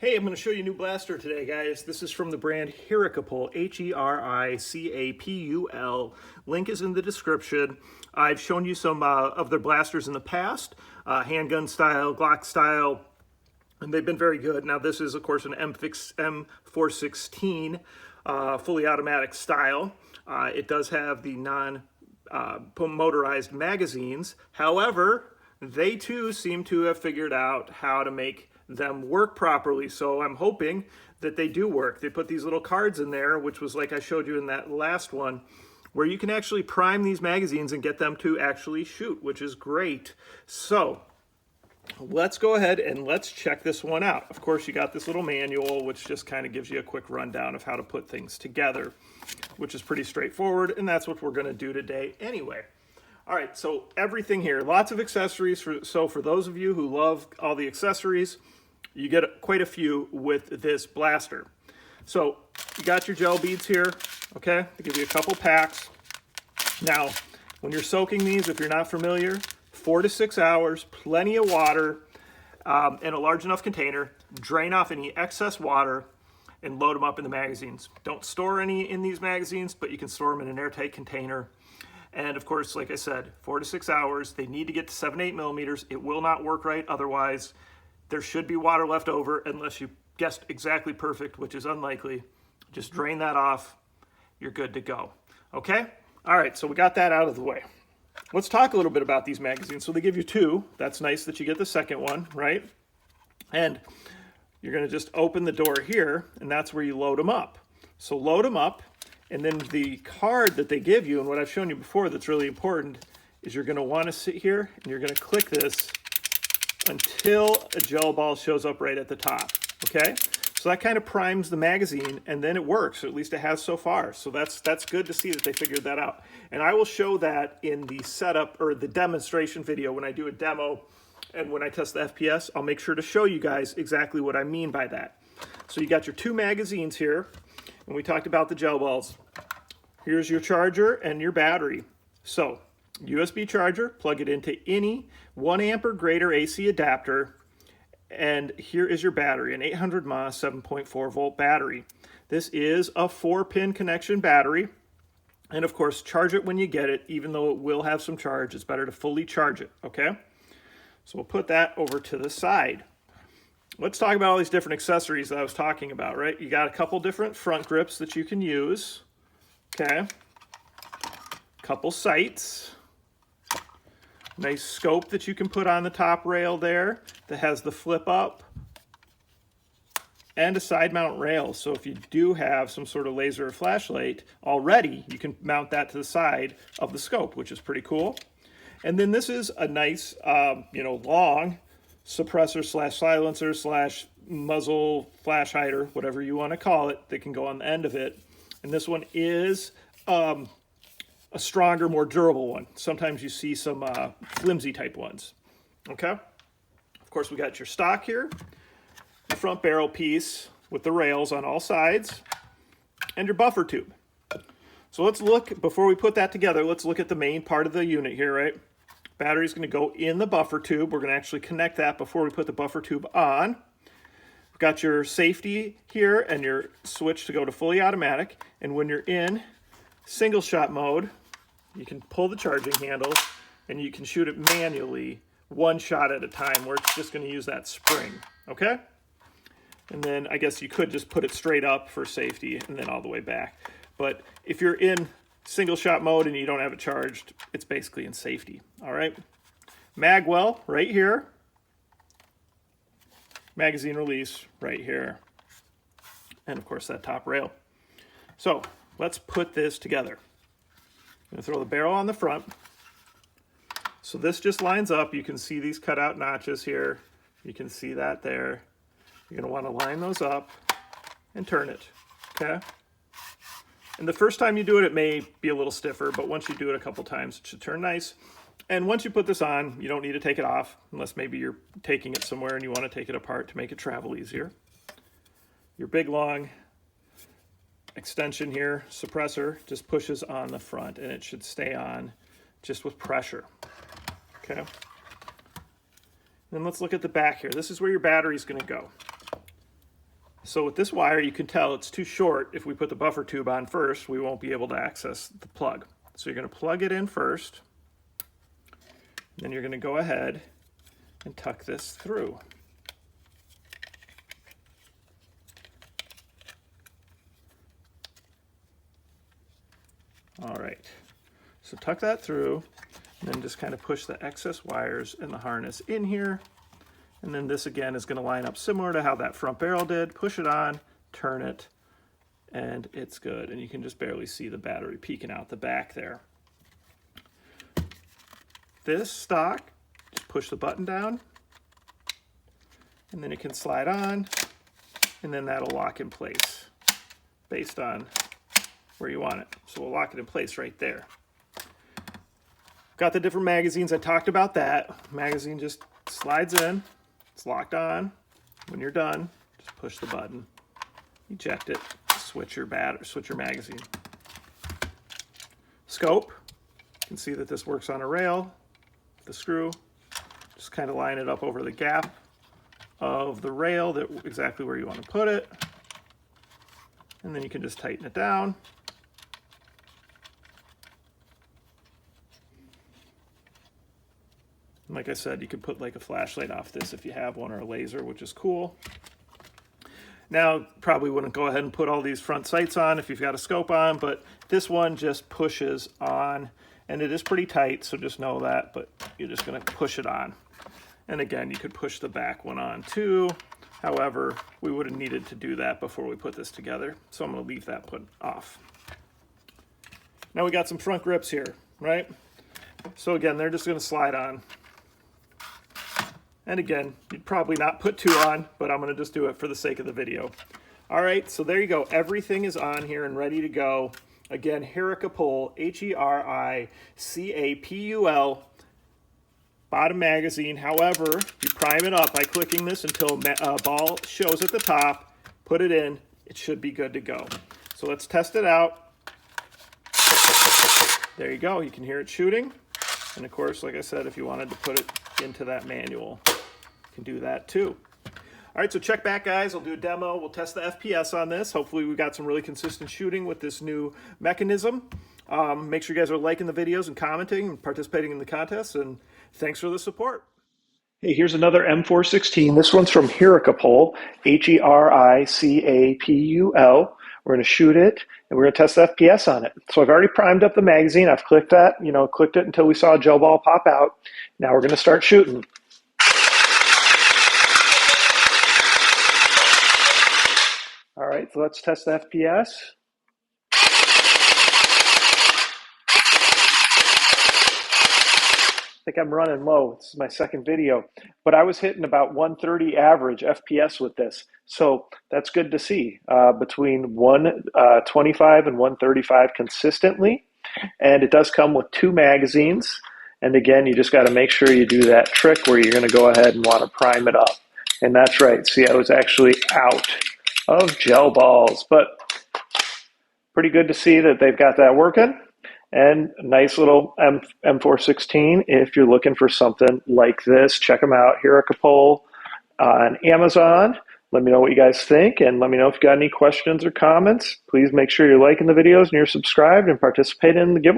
Hey, I'm going to show you a new blaster today, guys. This is from the brand HERICAPUL, H-E-R-I-C-A-P-U-L. Link is in the description. I've shown you some of their blasters in the past, handgun style, Glock style, and they've been very good. Now this is, of course, an M416 fully automatic style. It does have the non-motorized magazines. However, they too seem to have figured out how to make them work properly, so I'm hoping that they do work. They put these little cards in there, which was like I showed you in that last one, where you can actually prime these magazines and get them to actually shoot, which is great. So let's go ahead and let's check this one out. Of course, you got this little manual, which just kind of gives you a quick rundown of how to put things together, which is pretty straightforward, and that's what we're going to do today anyway. All right, so everything here, lots of accessories. So for those of you who love all the accessories, you get quite a few with this blaster. So you got your gel beads here, okay? They give you a couple packs. Now, when you're soaking these, if you're not familiar, 4 to 6 hours, plenty of water, in a large enough container. Drain off any excess water and load them up in the magazines. Don't store any in these magazines, but you can store them in an airtight container. And of course, like I said, 4 to 6 hours. They need to get to 7 to 8 millimeters. It will not work right otherwise. There should be water left over unless you guessed exactly perfect, which is unlikely. Just drain that off. You're good to go. Okay? All right, so we got that out of the way. Let's talk a little bit about these magazines. So they give you 2. That's nice that you get the second one, right? And you're going to just open the door here, and that's where you load them up. So load them up. And then the card that they give you, and what I've shown you before that's really important, is you're going to want to sit here and you're going to click this until a gel ball shows up right at the top, okay? So that kind of primes the magazine, and then it works, or at least it has so far. So that's good to see that they figured that out. And I will show that in the setup or the demonstration video when I do a demo and when I test the FPS. I'll make sure to show you guys exactly what I mean by that. So you got your 2 magazines here, and we talked about the gel balls. Here's your charger and your battery. So USB charger, plug it into any 1 amp or greater AC adapter, and here is your battery, an 800 mAh 7.4 volt battery. This is a 4-pin connection battery, and of course charge it when you get it. Even though it will have some charge, it's better to fully charge it, okay? So we'll put that over to the side. Let's talk about all these different accessories that I was talking about, right? You got a couple different front grips that you can use, okay? Couple sights. Nice scope that you can put on the top rail there that has the flip up, and a side mount rail. So if you do have some sort of laser or flashlight already, you can mount that to the side of the scope, which is pretty cool. And then this is a nice, long suppressor slash silencer slash muzzle flash hider, whatever you want to call it, that can go on the end of it. And this one is a stronger, more durable one. Sometimes you see some flimsy type ones, okay? Of course, we got your stock here, the front barrel piece with the rails on all sides, and your buffer tube. So let's look, before we put that together, let's look at the main part of the unit here, right? Battery's gonna go in the buffer tube. We're gonna actually connect that before we put the buffer tube on. We've got your safety here and your switch to go to fully automatic. And when you're in single shot mode, you can pull the charging handle and you can shoot it manually 1 shot at a time, where it's just going to use that spring, okay? And then I guess you could just put it straight up for safety and then all the way back. But if you're in single shot mode and you don't have it charged, it's basically in safety, all right? Mag well right here. Magazine release right here. And of course that top rail. So let's put this together. I'm going to throw the barrel on the front. So this just lines up. You can see these cutout notches here. You can see that there. You're going to want to line those up and turn it, okay? And the first time you do it, it may be a little stiffer, but once you do it a couple times, it should turn nice. And once you put this on, you don't need to take it off, unless maybe you're taking it somewhere and you want to take it apart to make it travel easier. Your big, long extension here, suppressor, just pushes on the front, and it should stay on just with pressure, okay? Then let's look at the back here. This is where your battery's going to go. So with this wire, you can tell it's too short. If we put the buffer tube on first, we won't be able to access the plug. So you're going to plug it in first, then you're going to go ahead and tuck this through. All right, so tuck that through, and then just kind of push the excess wires in the harness in here. And then this again is going to line up similar to how that front barrel did. Push it on, turn it, and it's good. And you can just barely see the battery peeking out the back there. This stock, just push the button down, and then it can slide on, and then that'll lock in place based on where you want it. So we'll lock it in place right there. Got the different magazines. I talked about that. Magazine just slides in. It's locked on. When you're done, just push the button, eject it, switch your magazine. Scope. You can see that this works on a rail. The screw. Just kind of line it up over the gap of the rail, that exactly where you want to put it. And then you can just tighten it down. Like I said, you could put like a flashlight off this if you have one, or a laser, which is cool. Now, probably wouldn't go ahead and put all these front sights on if you've got a scope on, but this one just pushes on, and it is pretty tight, so just know that, but you're just going to push it on. And again, you could push the back one on too. However, we would have needed to do that before we put this together, so I'm going to leave that put off. Now we got some front grips here, right? So again, they're just going to slide on. And again, you'd probably not put two on, but I'm going to just do it for the sake of the video. All right, so there you go. Everything is on here and ready to go. Again, HERICAPUL, HERICAPUL, bottom magazine. However, you prime it up by clicking this until ball shows at the top, put it in, it should be good to go. So let's test it out. There you go, you can hear it shooting. And of course, like I said, if you wanted to put it into that manual, you can do that too. All right, so check back, guys. I'll do a demo. We'll test the FPS on this. Hopefully we got some really consistent shooting with this new mechanism. Make sure you guys are liking the videos and commenting and participating in the contest, and thanks for the support. Hey, here's another M416. This one's from HERICAPUL, HERICAPUL. We're going to shoot it, and we're going to test the FPS on it. So I've already primed up the magazine. I've clicked that, clicked it until we saw a gel ball pop out. Now we're going to start shooting. All right, so let's test the FPS. I think I'm running low. This is my second video, but I was hitting about 130 average FPS with this. So that's good to see, between 125 and 135 consistently. And it does come with two magazines. And again, you just got to make sure you do that trick where you're going to go ahead and want to prime it up. And that's right. See, I was actually out of gel balls, but pretty good to see that they've got that working. And a nice little M416. If you're looking for something like this, check them out. HERICAPUL on Amazon. Let me know what you guys think, and let me know if you got any questions or comments. Please make sure you're liking the videos and you're subscribed and participating in the giveaway.